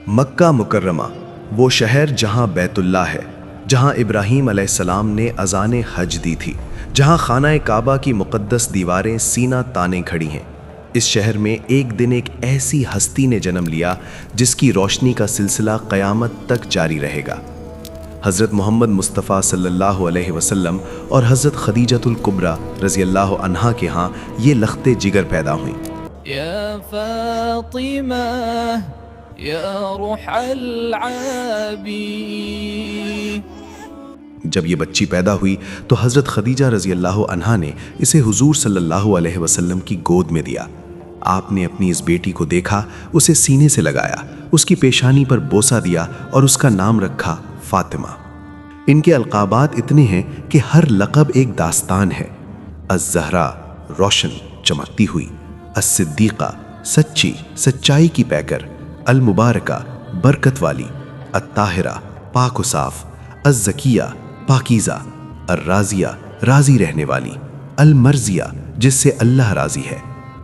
مکہ مکرمہ وہ شہر جہاں بیت اللہ ہے، جہاں ابراہیم علیہ السلام نے اذان حج دی تھی، جہاں خانہ کعبہ کی مقدس دیواریں سینہ تانے کھڑی ہیں۔ اس شہر میں ایک دن ایک ایسی ہستی نے جنم لیا جس کی روشنی کا سلسلہ قیامت تک جاری رہے گا۔ حضرت محمد مصطفیٰ صلی اللہ علیہ وسلم اور حضرت خدیجۃ الکبریٰ رضی اللہ عنہا کے ہاں یہ لخت جگر پیدا ہوئیں۔ یا فاطمہ یا روح العابی۔ جب یہ بچی پیدا ہوئی تو حضرت خدیجہ رضی اللہ عنہا نے اسے حضور صلی اللہ علیہ وسلم کی گود میں دیا۔ آپ نے اپنی اس بیٹی کو دیکھا، اسے سینے سے لگایا، اس کی پیشانی پر بوسہ دیا اور اس کا نام رکھا فاطمہ۔ ان کے القابات اتنے ہیں کہ ہر لقب ایک داستان ہے۔ الزہرا روشن چمکتی ہوئی، الصدیقہ سچی سچائی کی پیکر، المبارکہ برکت والی، الطاہرہ پاک و صاف، الزکیہ پاکیزہ، الراضیہ راضی رہنے والی، المرضیہ جس سے اللہ راضی ہے،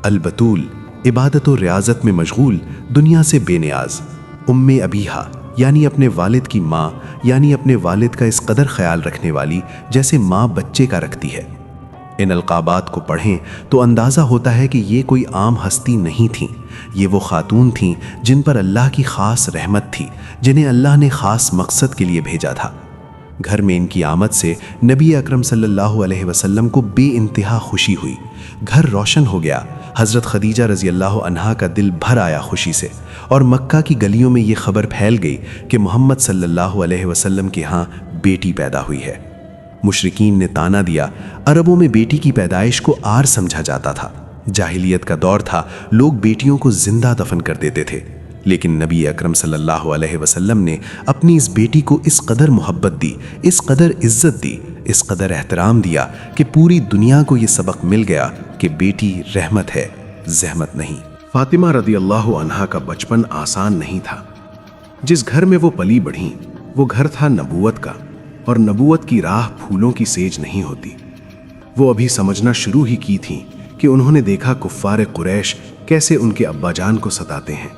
البتول عبادت و ریاضت میں مشغول، دنیا سے بے نیاز، ام ابیہا یعنی اپنے والد کی ماں، یعنی اپنے والد کا اس قدر خیال رکھنے والی جیسے ماں بچے کا رکھتی ہے۔ ان القابات کو پڑھیں تو اندازہ ہوتا ہے کہ یہ کوئی عام ہستی نہیں تھیں، یہ وہ خاتون تھیں جن پر اللہ کی خاص رحمت تھی، جنہیں اللہ نے خاص مقصد کے لیے بھیجا تھا۔ گھر میں ان کی آمد سے نبی اکرم صلی اللہ علیہ وسلم کو بے انتہا خوشی ہوئی، گھر روشن ہو گیا۔ حضرت خدیجہ رضی اللہ عنہا کا دل بھر آیا خوشی سے، اور مکہ کی گلیوں میں یہ خبر پھیل گئی کہ محمد صلی اللہ علیہ وسلم کے ہاں بیٹی پیدا ہوئی ہے۔ مشرکین نے طعنہ دیا، عربوں میں بیٹی کی پیدائش کو عار سمجھا جاتا تھا، جاہلیت کا دور تھا، لوگ بیٹیوں کو زندہ دفن کر دیتے تھے، لیکن نبی اکرم صلی اللہ علیہ وسلم نے اپنی اس بیٹی کو اس قدر محبت دی، اس قدر عزت دی، اس قدر احترام دیا کہ پوری دنیا کو یہ سبق مل گیا کہ بیٹی رحمت ہے، زحمت نہیں۔ فاطمہ رضی اللہ عنہا کا بچپن آسان نہیں تھا۔ جس گھر میں وہ پلی بڑھیں وہ گھر تھا نبوت کا، اور نبوت کی راہ پھولوں کی سیج نہیں ہوتی۔ وہ ابھی سمجھنا شروع ہی کی تھیں کہ انہوں نے دیکھا کفار قریش کیسے ان کے ابا جان کو ستاتے ہیں،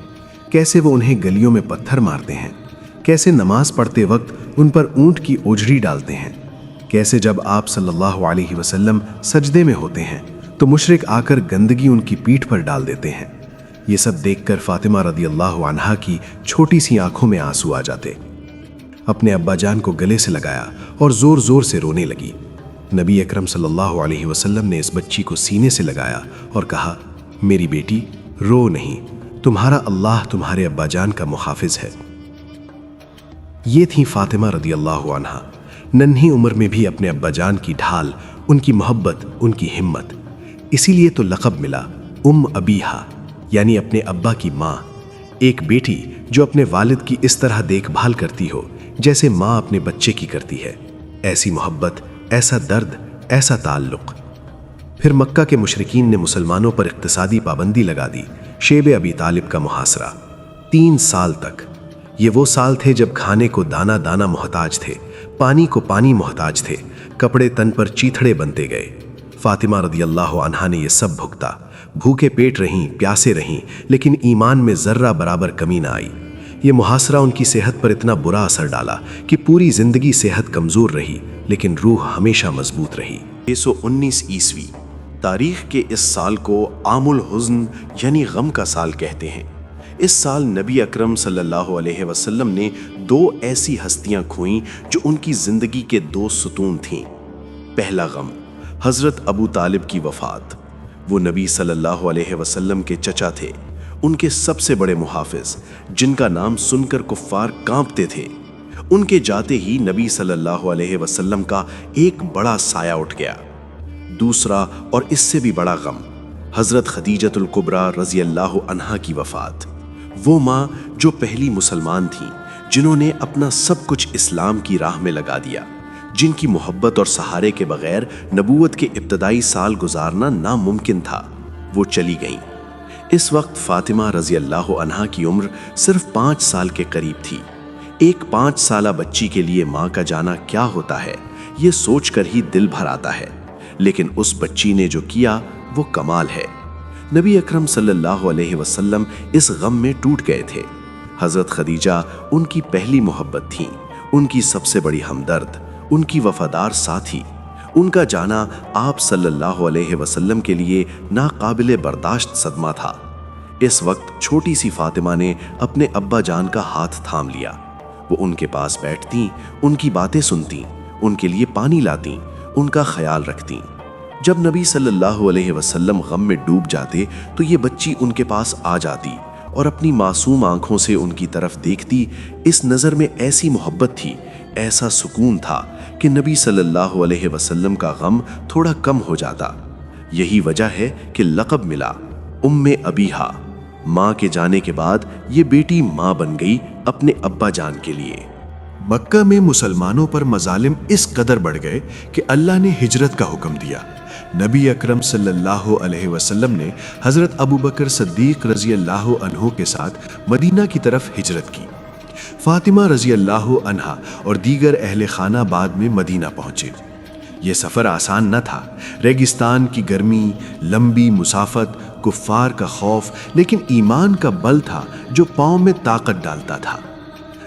کیسے وہ انہیں گلیوں میں پتھر مارتے ہیں، کیسے نماز پڑھتے وقت ان پر اونٹ کی اوجڑی ڈالتے ہیں، کیسے جب آپ صلی اللہ علیہ وسلم سجدے میں ہوتے ہیں تو مشرک آ کر گندگی ان کی پیٹھ پر ڈال دیتے ہیں۔ یہ سب دیکھ کر فاطمہ رضی اللہ عنہا کی چھوٹی سی آنکھوں میں آنسو آ جاتے۔ اپنے ابا جان کو گلے سے لگایا اور زور زور سے رونے لگی۔ نبی اکرم صلی اللہ علیہ وسلم نے اس بچی کو سینے سے لگایا اور کہا، میری بیٹی رو نہیں، تمہارا اللہ تمہارے ابا جان کا محافظ ہے۔ یہ تھی فاطمہ رضی اللہ عنہا، ننھی عمر میں بھی اپنے ابا جان کی ڈھال، ان کی محبت، ان کی ہمت۔ اسی لیے تو لقب ملا ام ابیہا، یعنی اپنے ابا کی ماں۔ ایک بیٹی جو اپنے والد کی اس طرح دیکھ بھال کرتی ہو جیسے ماں اپنے بچے کی کرتی ہے، ایسی محبت، ایسا درد، ایسا تعلق۔ پھر مکہ کے مشرکین نے مسلمانوں پر اقتصادی پابندی لگا دی، شیب ابی طالب کا محاصرہ 3 سال تک۔ یہ وہ سال تھے جب کھانے کو دانہ دانہ محتاج تھے، پانی کو پانی محتاج تھے، کپڑے تن پر چیتھڑے بنتے گئے۔ فاطمہ رضی اللہ عنہا نے یہ سب بھگتا، بھوکے پیٹ رہیں، پیاسے رہیں، لیکن ایمان میں ذرہ برابر کمی نہ آئی۔ یہ محاصرہ ان کی صحت پر اتنا برا اثر ڈالا کہ پوری زندگی صحت کمزور رہی، لیکن روح ہمیشہ مضبوط رہی۔ 619 عیسوی تاریخ کے اس سال کو عام الحزن یعنی غم کا سال کہتے ہیں۔ اس سال نبی اکرم صلی اللہ علیہ وسلم نے 2 ایسی ہستیاں کھوئیں جو ان کی زندگی کے 2 ستون تھیں۔ پہلا غم حضرت ابو طالب کی وفات۔ وہ نبی صلی اللہ علیہ وسلم کے چچا تھے، ان کے سب سے بڑے محافظ، جن کا نام سن کر کفار کانپتے تھے۔ ان کے جاتے ہی نبی صلی اللہ علیہ وسلم کا ایک بڑا سایہ اٹھ گیا۔ دوسرا اور اس سے بھی بڑا غم حضرت خدیجۃ الکبریٰ رضی اللہ عنہا کی وفات۔ وہ ماں جو پہلی مسلمان تھیں، جنہوں نے اپنا سب کچھ اسلام کی راہ میں لگا دیا، جن کی محبت اور سہارے کے بغیر نبوت کے ابتدائی سال گزارنا ناممکن تھا، وہ چلی گئیں۔ اس وقت فاطمہ رضی اللہ عنہا کی عمر صرف 5 سال کے قریب تھی۔ ایک 5 سالہ بچی کے لیے ماں کا جانا کیا ہوتا ہے، یہ سوچ کر ہی دل بھر آتا ہے، لیکن اس بچی نے جو کیا وہ کمال ہے۔ نبی اکرم صلی اللہ علیہ وسلم اس غم میں ٹوٹ گئے تھے۔ حضرت خدیجہ ان کی پہلی محبت تھیں، ان کی سب سے بڑی ہمدرد، ان کی وفادار ساتھی۔ ان کا جانا آپ صلی اللہ علیہ وسلم کے لیے ناقابل برداشت صدمہ تھا۔ اس وقت چھوٹی سی فاطمہ نے اپنے ابا جان کا ہاتھ تھام لیا۔ وہ ان کے پاس بیٹھتیں، ان کی باتیں سنتیں، ان کے لیے پانی لاتیں، ان کا خیال رکھتیں۔ جب نبی صلی اللہ علیہ وسلم غم میں ڈوب جاتے تو یہ بچی ان کے پاس آ جاتی اور اپنی معصوم آنکھوں سے ان کی طرف دیکھتی۔ اس نظر میں ایسی محبت تھی، ایسا سکون تھا کہ نبی صلی اللہ علیہ وسلم کا غم تھوڑا کم ہو جاتا۔ یہی وجہ ہے کہ لقب ملا ام ابیہا۔ ماں کے جانے کے بعد یہ بیٹی ماں بن گئی اپنے ابا جان کے لیے۔ مکہ میں مسلمانوں پر مظالم اس قدر بڑھ گئے کہ اللہ نے ہجرت کا حکم دیا۔ نبی اکرم صلی اللہ علیہ وسلم نے حضرت ابوبکر صدیق رضی اللہ عنہ کے ساتھ مدینہ کی طرف ہجرت کی۔ فاطمہ رضی اللہ عنہا اور دیگر اہل خانہ بعد میں مدینہ پہنچے۔ یہ سفر آسان نہ تھا، ریگستان کی گرمی، لمبی مسافت، کفار کا خوف، لیکن ایمان کا بل تھا جو پاؤں میں طاقت ڈالتا تھا۔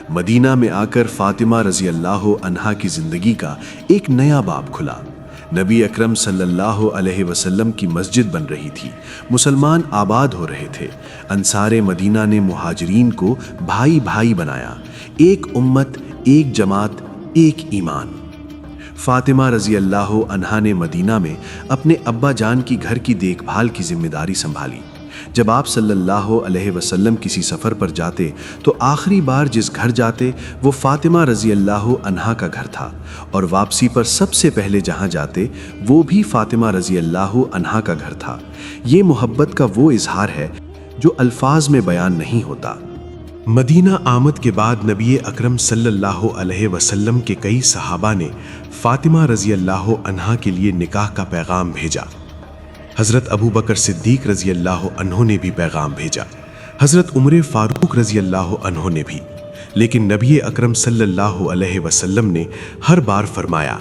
مدینہ میں آ کر فاطمہ رضی اللہ عنہا کی زندگی کا ایک نیا باب کھلا۔ نبی اکرم صلی اللہ علیہ وسلم کی مسجد بن رہی تھی، مسلمان آباد ہو رہے تھے۔ انصار مدینہ نے مہاجرین کو بھائی بھائی بنایا، ایک امت، ایک جماعت، ایک ایمان۔ فاطمہ رضی اللہ عنہا نے مدینہ میں اپنے ابا جان کی گھر کی دیکھ بھال کی ذمہ داری سنبھالی۔ جب آپ صلی اللہ علیہ وسلم کسی سفر پر جاتے تو آخری بار جس گھر جاتے وہ فاطمہ رضی اللہ عنہا کا گھر تھا، اور واپسی پر سب سے پہلے جہاں جاتے وہ بھی فاطمہ رضی اللہ عنہا کا گھر تھا۔ یہ محبت کا وہ اظہار ہے جو الفاظ میں بیان نہیں ہوتا۔ مدینہ آمد کے بعد نبی اکرم صلی اللہ علیہ وسلم کے کئی صحابہ نے فاطمہ رضی اللہ عنہا کے لیے نکاح کا پیغام بھیجا۔ حضرت ابوبکر صدیق رضی اللہ عنہ نے بھی پیغام بھیجا، حضرت عمر فاروق رضی اللہ عنہ نے بھی، لیکن نبی اکرم صلی اللہ علیہ وسلم نے ہر بار فرمایا،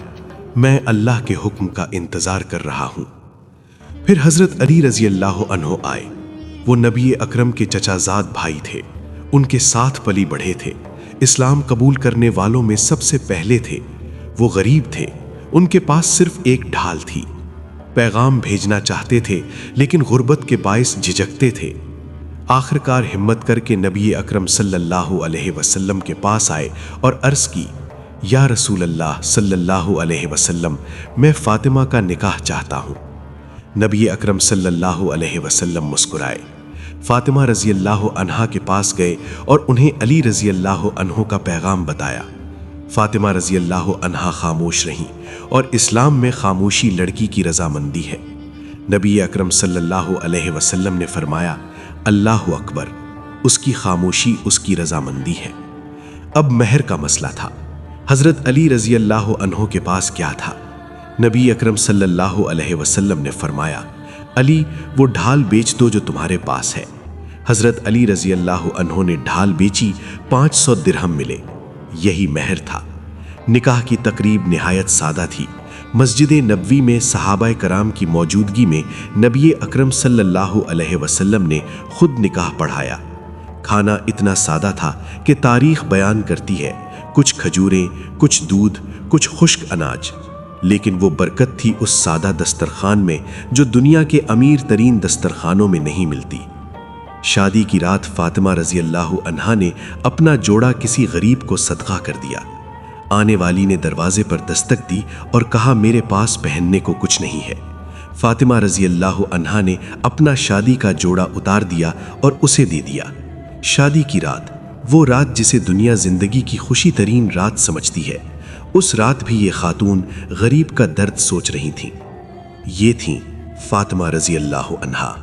میں اللہ کے حکم کا انتظار کر رہا ہوں۔ پھر حضرت علی رضی اللہ عنہ آئے۔ وہ نبی اکرم کے چچا زاد بھائی تھے، ان کے ساتھ پلی بڑھے تھے، اسلام قبول کرنے والوں میں سب سے پہلے تھے۔ وہ غریب تھے، ان کے پاس صرف ایک ڈھال تھی۔ پیغام بھیجنا چاہتے تھے لیکن غربت کے باعث جھجکتے تھے۔ آخرکار ہمت کر کے نبی اکرم صلی اللہ علیہ وسلم کے پاس آئے اور عرض کی، یا رسول اللہ صلی اللہ علیہ وسلم، میں فاطمہ کا نکاح چاہتا ہوں۔ نبی اکرم صلی اللہ علیہ وسلم مسکرائے، فاطمہ رضی اللہ عنہا کے پاس گئے اور انہیں علی رضی اللہ عنہ کا پیغام بتایا۔ فاطمہ رضی اللہ عنہا خاموش رہیں، اور اسلام میں خاموشی لڑکی کی رضامندی ہے۔ نبی اکرم صلی اللہ علیہ وسلم نے فرمایا، اللہ اکبر، اس کی خاموشی اس کی رضامندی ہے۔ اب مہر کا مسئلہ تھا۔ حضرت علی رضی اللہ عنہ کے پاس کیا تھا؟ نبی اکرم صلی اللہ علیہ وسلم نے فرمایا، علی، وہ ڈھال بیچ دو جو تمہارے پاس ہے۔ حضرت علی رضی اللہ عنہ نے ڈھال بیچی، 500 درہم ملے۔ یہی مہر تھا۔ نکاح کی تقریب نہایت سادہ تھی۔ مسجد نبوی میں صحابہ کرام کی موجودگی میں نبی اکرم صلی اللہ علیہ وسلم نے خود نکاح پڑھایا۔ کھانا اتنا سادہ تھا کہ تاریخ بیان کرتی ہے، کچھ کھجوریں، کچھ دودھ، کچھ خشک اناج، لیکن وہ برکت تھی اس سادہ دسترخوان میں جو دنیا کے امیر ترین دسترخوانوں میں نہیں ملتی۔ شادی کی رات فاطمہ رضی اللہ عنہا نے اپنا جوڑا کسی غریب کو صدقہ کر دیا۔ آنے والی نے دروازے پر دستک دی اور کہا، میرے پاس پہننے کو کچھ نہیں ہے۔ فاطمہ رضی اللہ عنہا نے اپنا شادی کا جوڑا اتار دیا اور اسے دے دیا۔ شادی کی رات، وہ رات جسے دنیا زندگی کی خوشی ترین رات سمجھتی ہے، اس رات بھی یہ خاتون غریب کا درد سوچ رہی تھیں۔ یہ تھیں فاطمہ رضی اللہ عنہا۔